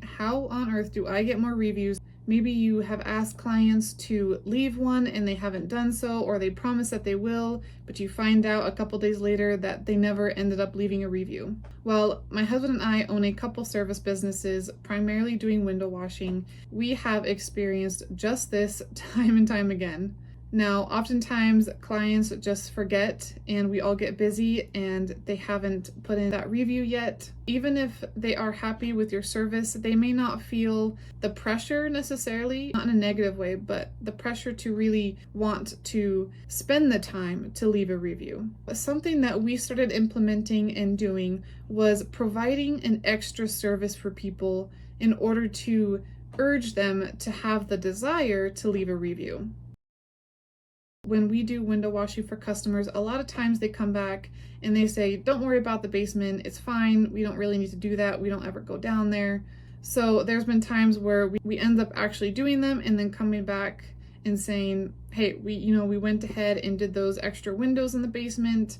How on earth do I get more reviews? Maybe you have asked clients to leave one and they haven't done so, or they promise that they will, but you find out a couple days later that they never ended up leaving a review. Well, my husband and I own a couple service businesses, primarily doing window washing. We have experienced just this time and time again. Now, oftentimes clients just forget and we all get busy and they haven't put in that review yet. Even if they are happy with your service, they may not feel the pressure necessarily, not in a negative way, but the pressure to really want to spend the time to leave a review. Something that we started implementing and doing was providing an extra service for people in order to urge them to have the desire to leave a review. When we do window washing for customers, a lot of times they come back and they say, don't worry about the basement, it's fine, we don't really need to do that, we don't ever go down there. So there's been times where we end up actually doing them and then coming back and saying, hey, we went ahead and did those extra windows in the basement.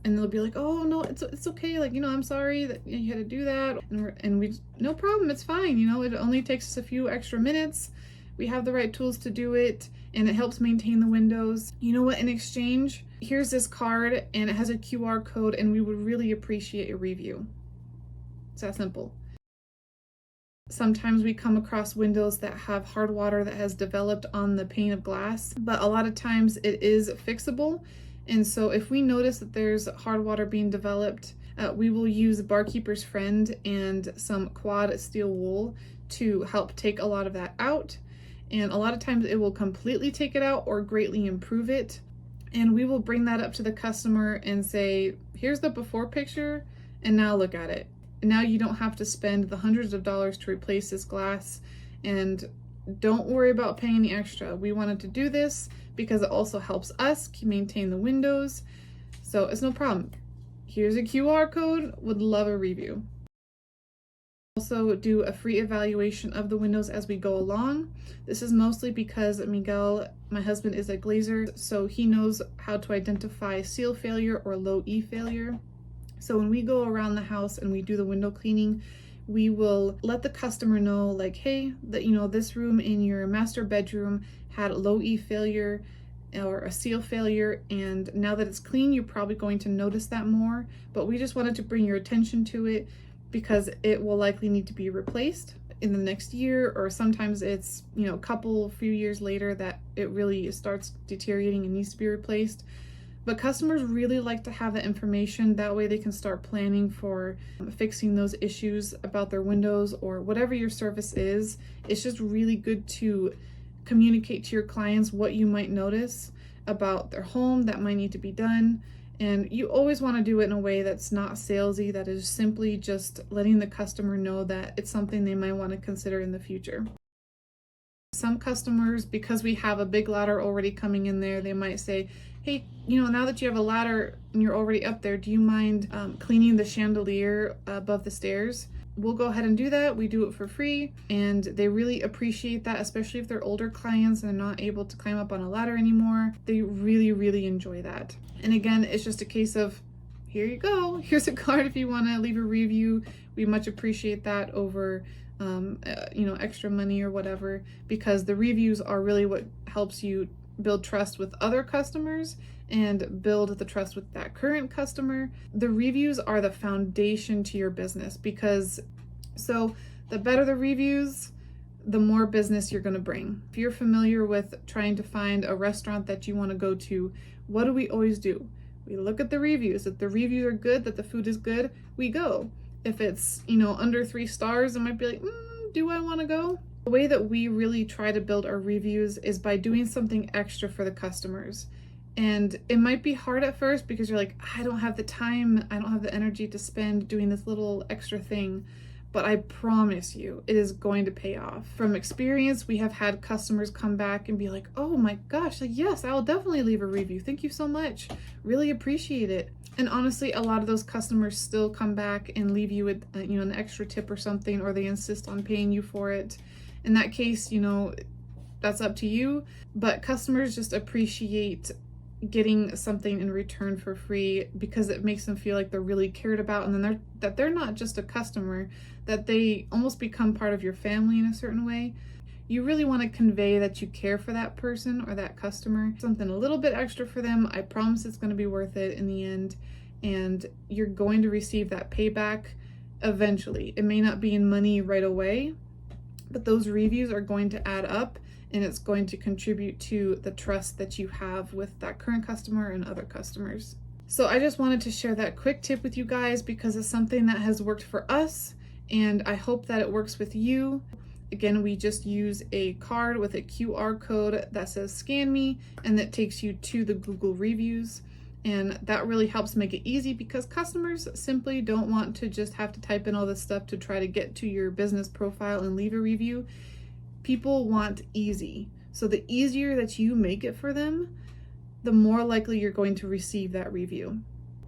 And they'll be like, oh no, it's okay, like, I'm sorry that you had to do that. And we, no problem, it's fine, it only takes us a few extra minutes. We have the right tools to do it, and it helps maintain the windows. You know what, in exchange, here's this card and it has a QR code and we would really appreciate a review. It's that simple. Sometimes we come across windows that have hard water that has developed on the pane of glass, but a lot of times it is fixable. And so if we notice that there's hard water being developed, we will use Barkeeper's Friend and some quad steel wool to help take a lot of that out. And a lot of times it will completely take it out or greatly improve it. And we will bring that up to the customer and say, here's the before picture, and now look at it. And now you don't have to spend the hundreds of dollars to replace this glass, and don't worry about paying any extra. We wanted to do this because it also helps us maintain the windows. So it's no problem. Here's a QR code, would love a review. Also do a free evaluation of the windows as we go along. This is mostly because Miguel, my husband, is a glazer, so he knows how to identify seal failure or low E failure. So when we go around the house and we do the window cleaning, we will let the customer know, like, hey, that this room in your master bedroom had low E failure or a seal failure, and now that it's clean, you're probably going to notice that more, but we just wanted to bring your attention to it because it will likely need to be replaced in the next year, or sometimes it's a few years later that it really starts deteriorating and needs to be replaced. But customers really like to have that information, that way they can start planning for fixing those issues about their windows or whatever your service is. It's just really good to communicate to your clients what you might notice about their home that might need to be done. And you always want to do it in a way that's not salesy, that is simply just letting the customer know that it's something they might want to consider in the future. Some customers, because we have a big ladder already coming in there, they might say, hey, now that you have a ladder and you're already up there, do you mind cleaning the chandelier above the stairs? We'll go ahead and do that. We do it for free, and they really appreciate that, especially if they're older clients and they're not able to climb up on a ladder anymore. They really, really enjoy that. And again, it's just a case of, here you go, here's a card if you want to leave a review. We much appreciate that over extra money or whatever, because the reviews are really what helps you build trust with other customers and build the trust with that current customer. The reviews are the foundation to your business, because the better the reviews, the more business you're going to bring. If you're familiar with trying to find a restaurant that you want to go to, what do we always do? We look at the reviews. If the reviews are good, that the food is good, we go. If it's under 3 stars, it might be like, do I want to go? The way that we really try to build our reviews is by doing something extra for the customers. And it might be hard at first because you're like, I don't have the time, I don't have the energy to spend doing this little extra thing. But I promise you, it is going to pay off. From experience, we have had customers come back and be like, oh my gosh, like, yes, I'll definitely leave a review. Thank you so much. Really appreciate it. And honestly, a lot of those customers still come back and leave you with an extra tip or something, or they insist on paying you for it. In that case, that's up to you. But customers just appreciate getting something in return for free, because it makes them feel like they're really cared about, and then they're not just a customer, that they almost become part of your family in a certain way. You really want to convey that you care for that person or that customer, something a little bit extra for them. I promise it's going to be worth it in the end, and you're going to receive that payback eventually. It may not be in money right away, but those reviews are going to add up, and it's going to contribute to the trust that you have with that current customer and other customers. So I just wanted to share that quick tip with you guys because it's something that has worked for us, and I hope that it works with you. Again, we just use a card with a QR code that says scan me, and that takes you to the Google reviews. And that really helps make it easy because customers simply don't want to just have to type in all this stuff to try to get to your business profile and leave a review. People want easy. So the easier that you make it for them, the more likely you're going to receive that review.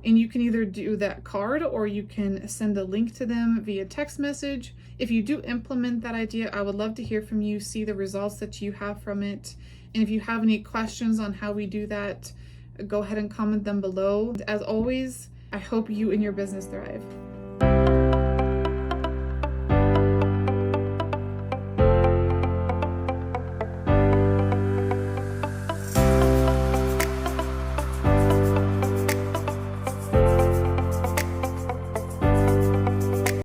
And you can either do that card or you can send a link to them via text message. If you do implement that idea, I would love to hear from you, see the results that you have from it. And if you have any questions on how we do that, go ahead and comment them below. As always, I hope you and your business thrive.